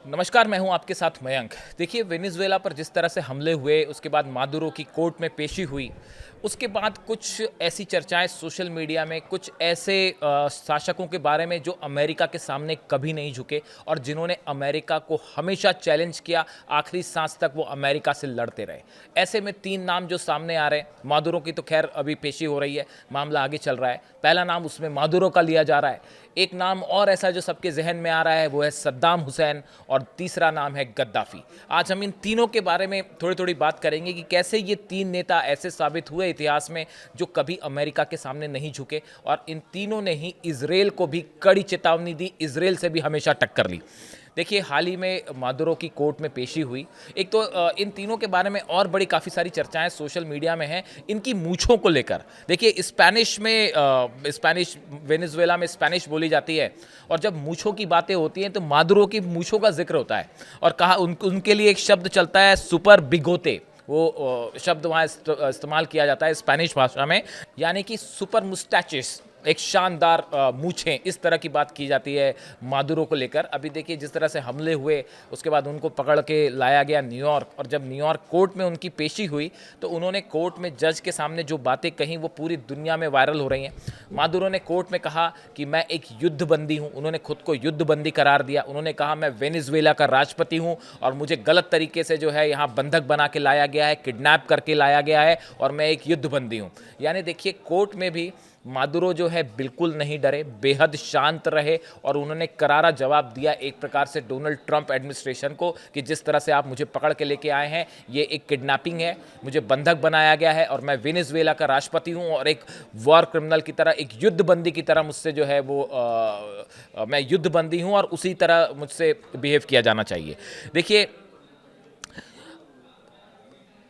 नमस्कार, मैं हूं आपके साथ मयंक। देखिए, वेनेजुएला पर जिस तरह से हमले हुए, उसके बाद मादुरो की कोर्ट में पेशी हुई, उसके बाद कुछ ऐसी चर्चाएं सोशल मीडिया में, कुछ ऐसे शासकों के बारे में जो अमेरिका के सामने कभी नहीं झुके और जिन्होंने अमेरिका को हमेशा चैलेंज किया, आखिरी सांस तक वो अमेरिका से लड़ते रहे। ऐसे में तीन नाम जो सामने आ रहे हैं, मादुरो की तो खैर अभी पेशी हो रही है, मामला आगे चल रहा है। पहला नाम उसमें मादुरो का लिया जा रहा है। एक नाम और ऐसा जो सबके जहन में आ रहा है वो है सद्दाम हुसैन, और तीसरा नाम है गद्दाफी। आज हम इन तीनों के बारे में थोड़ी थोड़ी बात करेंगे कि कैसे ये तीन नेता ऐसे साबित हुए इतिहास में जो कभी अमेरिका के सामने नहीं झुके, और इन तीनों ने ही इजराइल को भी कड़ी चेतावनी दी, इजराइल से भी हमेशा टक्कर ली। देखिए, हाल ही में मादुरो की कोर्ट में पेशी हुई। एक तो इन तीनों के बारे में और बड़ी काफ़ी सारी चर्चाएं सोशल मीडिया में हैं इनकी मूछों को लेकर। देखिए, स्पेनिश में स्पेनिश वेनेजुएला में स्पेनिश बोली जाती है, और जब मूछों की बातें होती हैं तो मादुरो की मूछों का जिक्र होता है, और कहा उनके लिए एक शब्द चलता है, सुपर बिगोते। वो शब्द वहाँ इस्तेमाल किया जाता है स्पेनिश भाषा में, यानी कि सुपर मुस्टैचिस, एक शानदार मूछें, इस तरह की बात की जाती है मादुरो को लेकर। अभी देखिए, जिस तरह से हमले हुए, उसके बाद उनको पकड़ के लाया गया न्यूयॉर्क, और जब न्यूयॉर्क कोर्ट में उनकी पेशी हुई तो उन्होंने कोर्ट में जज के सामने जो बातें कहीं वो पूरी दुनिया में वायरल हो रही हैं। मादुरो ने कोर्ट में कहा कि मैं एक युद्धबंदी हूँ, उन्होंने खुद को युद्धबंदी करार दिया। उन्होंने कहा मैं वेनेजुएला का राष्ट्रपति हूँ और मुझे गलत तरीके से जो है यहाँ बंधक बना के लाया गया है, किडनैप करके लाया गया है, और मैं एक युद्धबंदी हूँ। यानी देखिए, कोर्ट में भी मादुरो जो है बिल्कुल नहीं डरे, बेहद शांत रहे, और उन्होंने करारा जवाब दिया एक प्रकार से डोनाल्ड ट्रंप एडमिनिस्ट्रेशन को कि जिस तरह से आप मुझे पकड़ के लेके आए हैं, ये एक किडनैपिंग है, मुझे बंधक बनाया गया है, और मैं वेनेजुएला का राष्ट्रपति हूं, और एक वॉर क्रिमिनल की तरह, एक युद्धबंदी की तरह मुझसे जो है वो मैं युद्धबंदी हूं, और उसी तरह मुझसे बिहेव किया जाना चाहिए। देखिए,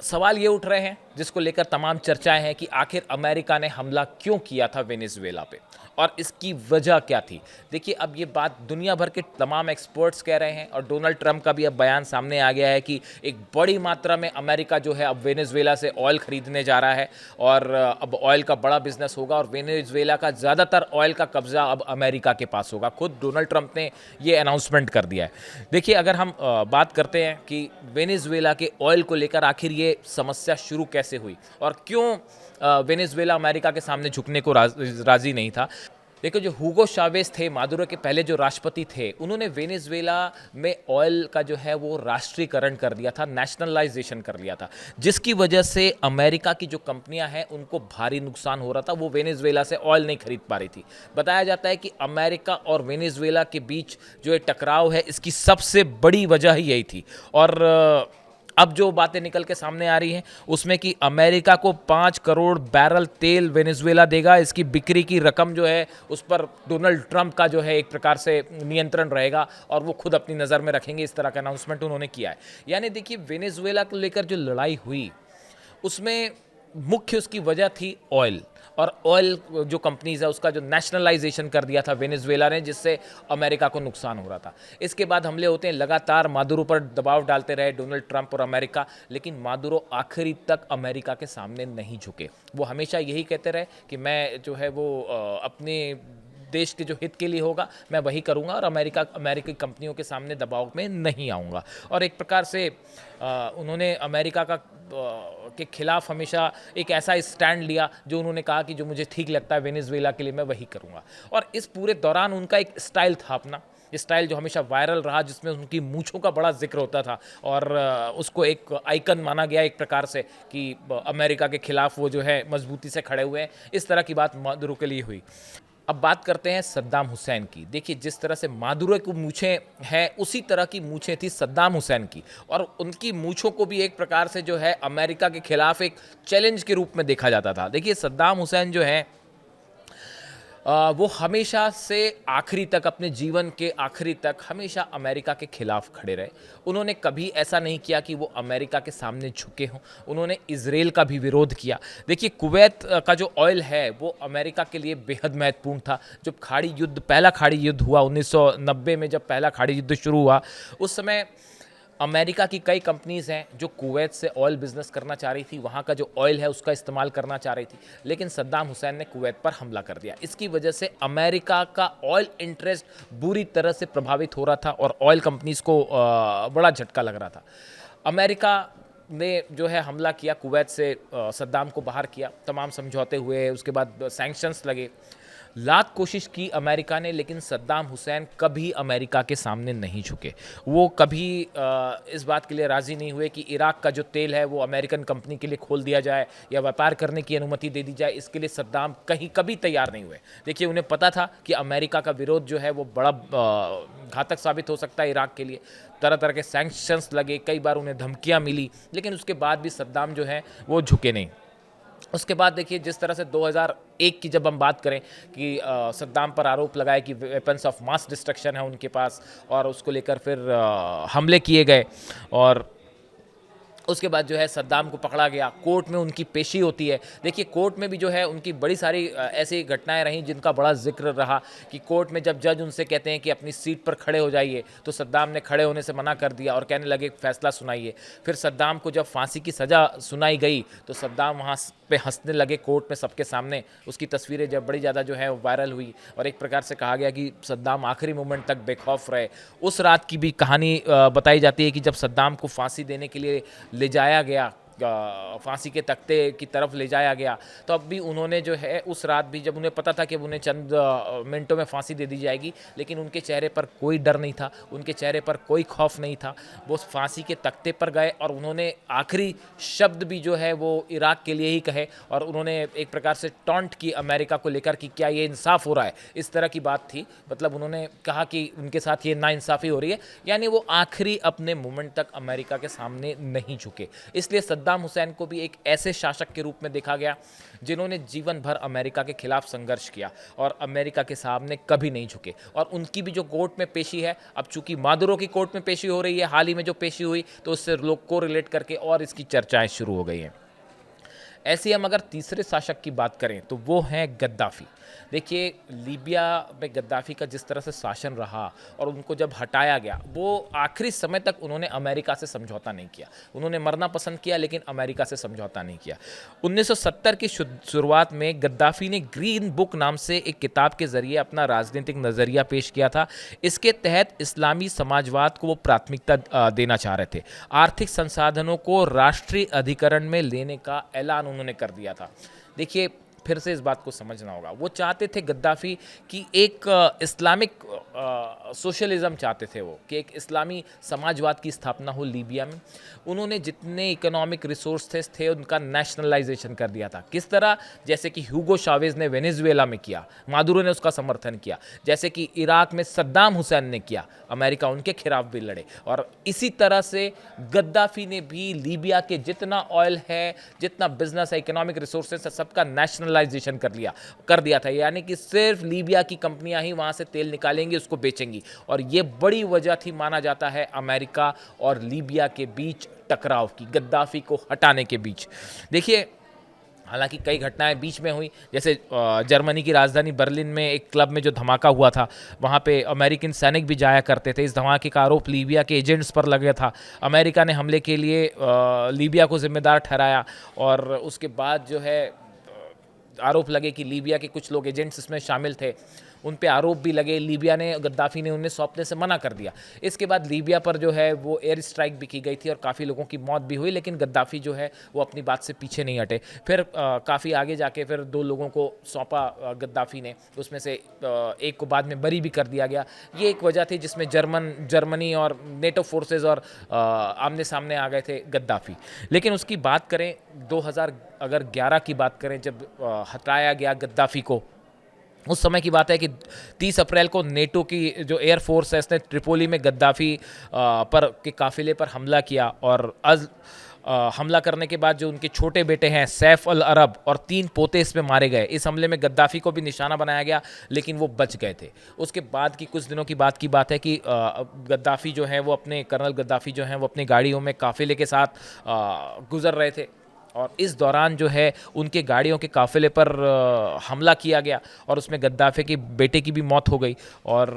सवाल ये उठ रहे हैं जिसको लेकर तमाम चर्चाएं हैं कि आखिर अमेरिका ने हमला क्यों किया था वेनेजुएला पे, और इसकी वजह क्या थी। देखिए, अब ये बात दुनिया भर के तमाम एक्सपर्ट्स कह रहे हैं, और डोनाल्ड ट्रंप का भी अब बयान सामने आ गया है कि एक बड़ी मात्रा में अमेरिका जो है अब वेनेजुएला से ऑयल खरीदने जा रहा है, और अब ऑयल का बड़ा बिजनेस होगा, और वेनेजुएला का ज़्यादातर ऑयल का कब्जा अब अमेरिका के पास होगा। खुद डोनाल्ड ट्रंप ने ये अनाउंसमेंट कर दिया है। देखिए, अगर हम बात करते हैं कि वेनेजुएला के ऑयल को लेकर आखिर ये समस्या शुरू कैसे हुई, और क्यों वेनेजुएला अमेरिका के सामने झुकने को राजी नहीं था। देखो, जो हुगो चावेज थे, मादुरो के पहले जो राष्ट्रपति थे, उन्होंने वेनेजुएला में ऑयल का जो है वो राष्ट्रीयकरण कर दिया था, नेशनलाइजेशन कर लिया था, जिसकी वजह से अमेरिका की जो कंपनियां हैं उनको भारी नुकसान हो रहा था। वो वेनेजुएला से ऑयल नहीं खरीद पा रही थी। बताया जाता है कि अमेरिका और वेनेजुएला के बीच जो ये टकराव है, इसकी सबसे बड़ी वजह ही यही थी। और अब जो बातें निकल के सामने आ रही हैं उसमें कि अमेरिका को 5 करोड़ बैरल तेल वेनेजुएला देगा, इसकी बिक्री की रकम जो है उस पर डोनाल्ड ट्रंप का जो है एक प्रकार से नियंत्रण रहेगा, और वो खुद अपनी नज़र में रखेंगे, इस तरह का अनाउंसमेंट उन्होंने किया है। यानी देखिए, वेनेजुएला को लेकर जो लड़ाई हुई उसमें मुख्य उसकी वजह थी ऑयल, और ऑयल जो कंपनीज है उसका जो नेशनलाइजेशन कर दिया था वेनेजुएला ने, जिससे अमेरिका को नुकसान हो रहा था। इसके बाद हमले होते हैं, लगातार मादुरो पर दबाव डालते रहे डोनाल्ड ट्रंप और अमेरिका, लेकिन मादुरो आखिरी तक अमेरिका के सामने नहीं झुके। वो हमेशा यही कहते रहे कि मैं जो है वो अपने देश के जो हित के लिए होगा मैं वही करूंगा, और अमेरिकी कंपनियों के सामने दबाव में नहीं आऊँगा। और एक प्रकार से उन्होंने अमेरिका के खिलाफ हमेशा एक ऐसा स्टैंड लिया जो उन्होंने कहा कि जो मुझे ठीक लगता है वेनेजुएला के लिए मैं वही करूंगा। और इस पूरे दौरान उनका एक स्टाइल था अपना, स्टाइल जो हमेशा वायरल रहा, जिसमें उनकी मूंछों का बड़ा जिक्र होता था, और उसको एक आइकन माना गया एक प्रकार से कि अमेरिका के खिलाफ वो जो है मजबूती से खड़े हुए हैं। इस तरह की बात मादुरो के लिए हुई। अब बात करते हैं सद्दाम हुसैन की। देखिए, जिस तरह से मादुरो की मूछें हैं उसी तरह की मूछें थी सद्दाम हुसैन की, और उनकी मूछों को भी एक प्रकार से जो है अमेरिका के खिलाफ एक चैलेंज के रूप में देखा जाता था। देखिए, सद्दाम हुसैन जो है वो हमेशा से आखिरी तक, अपने जीवन के आखिरी तक हमेशा अमेरिका के खिलाफ खड़े रहे। उन्होंने कभी ऐसा नहीं किया कि वो अमेरिका के सामने झुके हों। उन्होंने इजराइल का भी विरोध किया। देखिए, कुवैत का जो ऑयल है वो अमेरिका के लिए बेहद महत्वपूर्ण था। जब पहला खाड़ी युद्ध हुआ 1990 में, जब पहला खाड़ी युद्ध शुरू हुआ, उस समय अमेरिका की कई कंपनीज़ हैं जो कुवैत से ऑयल बिजनेस करना चाह रही थी, वहाँ का जो ऑयल है उसका इस्तेमाल करना चाह रही थी, लेकिन सद्दाम हुसैन ने कुवैत पर हमला कर दिया। इसकी वजह से अमेरिका का ऑयल इंटरेस्ट बुरी तरह से प्रभावित हो रहा था और ऑयल कंपनीज़ को बड़ा झटका लग रहा था। अमेरिका ने जो है हमला किया, कुवैत से सद्दाम को बाहर किया, तमाम समझौते हुए, उसके बाद सैंक्शंस लगे, लाख कोशिश की अमेरिका ने, लेकिन सद्दाम हुसैन कभी अमेरिका के सामने नहीं झुके। वो कभी इस बात के लिए राज़ी नहीं हुए कि इराक़ का जो तेल है वो अमेरिकन कंपनी के लिए खोल दिया जाए या व्यापार करने की अनुमति दे दी जाए। इसके लिए सद्दाम कहीं कभी तैयार नहीं हुए। देखिए, उन्हें पता था कि अमेरिका का विरोध जो है वो बड़ा घातक साबित हो सकता है इराक़ के लिए। तरह तरह के सैंक्शंस लगे, कई बार उन्हें धमकियाँ मिली, लेकिन उसके बाद भी सद्दाम जो है वो झुके नहीं। उसके बाद देखिए, जिस तरह से 2001 की जब हम बात करें कि सद्दाम पर आरोप लगाए कि वेपन्स ऑफ मास डिस्ट्रक्शन है उनके पास, और उसको लेकर फिर हमले किए गए, और उसके बाद जो है सद्दाम को पकड़ा गया, कोर्ट में उनकी पेशी होती है। देखिए, कोर्ट में भी जो है उनकी बड़ी सारी ऐसी घटनाएं रहीं जिनका बड़ा जिक्र रहा कि कोर्ट में जब जज उनसे कहते हैं कि अपनी सीट पर खड़े हो जाइए, तो सद्दाम ने खड़े होने से मना कर दिया और कहने लगे फैसला सुनाइए। फिर सद्दाम को जब फांसी की सज़ा सुनाई गई तो सद्दाम वहाँ पे हंसने लगे कोर्ट में सबके सामने। उसकी तस्वीरें जब बड़ी ज़्यादा जो है वायरल हुई और एक प्रकार से कहा गया कि सद्दाम आखिरी मोमेंट तक बेखौफ रहे। उस रात की भी कहानी बताई जाती है कि जब सद्दाम को फांसी देने के लिए ले जाया गया, फांसी के तख्ते की तरफ ले जाया गया, तो अब भी उन्होंने जो है उस रात भी, जब उन्हें पता था कि उन्हें चंद मिनटों में फांसी दे दी जाएगी, लेकिन उनके चेहरे पर कोई डर नहीं था, उनके चेहरे पर कोई खौफ नहीं था। वो फांसी के तख्ते पर गए और उन्होंने आखिरी शब्द भी जो है वो इराक़ के लिए ही कहे, और उन्होंने एक प्रकार से टॉन्ट की अमेरिका को लेकर कि क्या ये इंसाफ हो रहा है, इस तरह की बात थी। मतलब उन्होंने कहा कि उनके साथ ये नाइंसाफ़ी हो रही है, यानी वो आखिरी अपने मोमेंट तक अमेरिका के सामने नहीं झुके। इसलिए सद्दाम हुसैन को भी एक ऐसे शासक के रूप में देखा गया जिन्होंने जीवन भर अमेरिका के खिलाफ संघर्ष किया और अमेरिका के सामने कभी नहीं झुके। और उनकी भी जो कोर्ट में पेशी है, अब चूंकि मादुरो की कोर्ट में पेशी हो रही है, हाल ही में जो पेशी हुई, तो उससे लोग को रिलेट करके और इसकी चर्चाएं शुरू हो गई हैं। ऐसे हम अगर तीसरे शासक की बात करें तो वो हैं गद्दाफ़ी। देखिए, लीबिया में गद्दाफ़ी का जिस तरह से शासन रहा और उनको जब हटाया गया, वो आखिरी समय तक उन्होंने अमेरिका से समझौता नहीं किया। उन्होंने मरना पसंद किया, लेकिन अमेरिका से समझौता नहीं किया। 1970 की शुरुआत में गद्दाफ़ी ने ग्रीन बुक नाम से एक किताब के ज़रिए अपना राजनीतिक नज़रिया पेश किया था। इसके तहत इस्लामी समाजवाद को वो प्राथमिकता देना चाह रहे थे। आर्थिक संसाधनों को राष्ट्रीय अधिकरण में लेने का ऐलान उन्होंने कर दिया था। देखिए, फिर से इस बात को समझना होगा, वो चाहते थे गद्दाफ़ी कि एक इस्लामिक सोशलिज़म चाहते थे वो, कि एक इस्लामी समाजवाद की स्थापना हो लीबिया में। उन्होंने जितने इकोनॉमिक रिसोर्सेस थे उनका नेशनलाइजेशन कर दिया था। किस तरह? जैसे कि ह्यूगो शावेज़ ने वेनेजुएला में किया, मादुरो ने उसका समर्थन किया, जैसे कि इराक़ में सद्दाम हुसैन ने किया, अमेरिका उनके खिलाफ भी लड़े। और इसी तरह से गद्दाफ़ी ने भी लीबिया के जितना ऑयल है, जितना बिजनेस है, इकोनॉमिक रिसोर्सेस है, सबका नेशनलाइजेशन कर दिया था। यानी कि सिर्फ लीबिया की कंपनियां ही वहां से तेल निकालेंगी, उसको बेचेंगी। और ये बड़ी वजह थी, माना जाता है, अमेरिका और लीबिया के बीच टकराव की, गद्दाफ़ी को हटाने के बीच। देखिए, हालांकि कई घटनाएं बीच में हुई, जैसे जर्मनी की राजधानी बर्लिन में एक क्लब में जो धमाका हुआ था, वहां पे अमेरिकन सैनिक भी जाया करते थे। इस धमाके का आरोप लीबिया के एजेंट्स पर लगा था। अमेरिका ने हमले के लिए लीबिया को जिम्मेदार ठहराया, और उसके बाद जो है आरोप लगे कि लीबिया के कुछ लोग एजेंट्स इसमें शामिल थे, उन पे आरोप भी लगे। लीबिया ने, गद्दाफ़ी ने उन्हें सौंपने से मना कर दिया। इसके बाद लीबिया पर जो है वो एयर स्ट्राइक भी की गई थी और काफ़ी लोगों की मौत भी हुई, लेकिन गद्दाफ़ी जो है वो अपनी बात से पीछे नहीं हटे। फिर काफ़ी आगे जाके फिर 2 लोगों को सौंपा गद्दाफ़ी ने, उसमें से एक को बाद में बरी भी कर दिया गया। ये एक वजह थी जिसमें जर्मनी और नेटो फोर्सेस और आमने सामने आ गए थे गद्दाफ़ी। लेकिन उसकी बात करें 2011 की बात करें, जब हटाया गया गद्दाफ़ी को, उस समय की बात है कि 30 अप्रैल को नेटो की जो एयर फोर्स है, इसने ट्रिपोली में गद्दाफ़ी पर के काफ़िले पर हमला किया। और हमला करने के बाद जो उनके छोटे बेटे हैं सैफ अल अरब और 3 पोते इसमें मारे गए। इस हमले में गद्दाफ़ी को भी निशाना बनाया गया, लेकिन वो बच गए थे। उसके बाद की कुछ दिनों की बात है कि गद्दाफ़ी जो है वो अपने कर्नल गद्दाफ़ी जो हैं वो अपनी गाड़ियों में काफ़िले के साथ गुज़र रहे थे, और इस दौरान जो है उनके गाड़ियों के काफ़िले पर हमला किया गया और उसमें गद्दाफ़ी के बेटे की भी मौत हो गई। और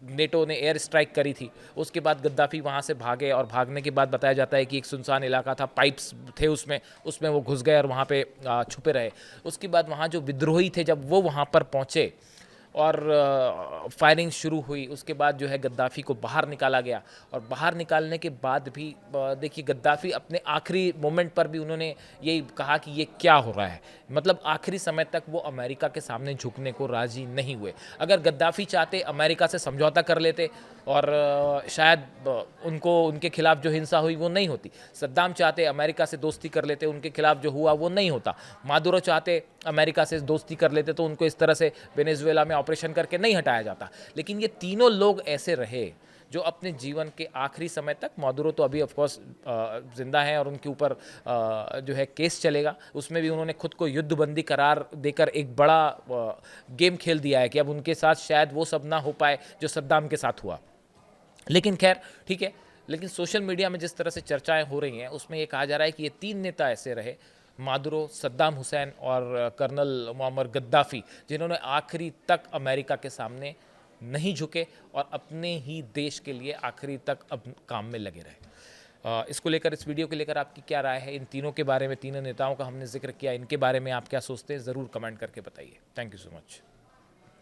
नेटो ने एयर स्ट्राइक करी थी। उसके बाद गद्दाफ़ी वहाँ से भागे और भागने के बाद बताया जाता है कि एक सुनसान इलाका था, पाइप्स थे उसमें उसमें वो घुस गए और वहाँ पे छुपे रहे। उसके बाद वहाँ जो विद्रोही थे जब वो वहाँ पर पहुँचे और फायरिंग शुरू हुई, उसके बाद जो है गद्दाफ़ी को बाहर निकाला गया। और बाहर निकालने के बाद भी देखिए गद्दाफ़ी अपने आखिरी मोमेंट पर भी उन्होंने यही कहा कि ये क्या हो रहा है, मतलब आखिरी समय तक वो अमेरिका के सामने झुकने को राज़ी नहीं हुए। अगर गद्दाफ़ी चाहते अमेरिका से समझौता कर लेते और शायद उनको उनके खिलाफ जो हिंसा हुई वो नहीं होती। सद्दाम चाहते अमेरिका से दोस्ती कर लेते, उनके खिलाफ जो हुआ वो नहीं होता। मादुरो चाहते अमेरिका से दोस्ती कर लेते तो उनको इस तरह से वेनेजुएला में ऑपरेशन करके नहीं हटाया जाता। लेकिन ये तीनों लोग ऐसे रहे जो अपने जीवन के आखिरी समय तक, मादुरो तो अभी ऑफकोर्स ज़िंदा हैं और उनके ऊपर जो है केस चलेगा, उसमें भी उन्होंने खुद को युद्धबंदी करार देकर एक बड़ा गेम खेल दिया है कि अब उनके साथ शायद वो सब ना हो पाए जो सद्दाम के साथ हुआ। लेकिन खैर ठीक है। लेकिन सोशल मीडिया में जिस तरह से चर्चाएं हो रही हैं उसमें ये कहा जा रहा है कि ये तीन नेता ऐसे रहे, मादुरो, सद्दाम हुसैन और कर्नल मुअम्मर गद्दाफ़ी, जिन्होंने आखिरी तक अमेरिका के सामने नहीं झुके और अपने ही देश के लिए आखिरी तक अब काम में लगे रहे। इसको लेकर, इस वीडियो को लेकर आपकी क्या राय है? इन तीनों के बारे में, तीनों नेताओं का हमने जिक्र किया, इनके बारे में आप क्या सोचते हैं? ज़रूर कमेंट करके बताइए। Thank you so much.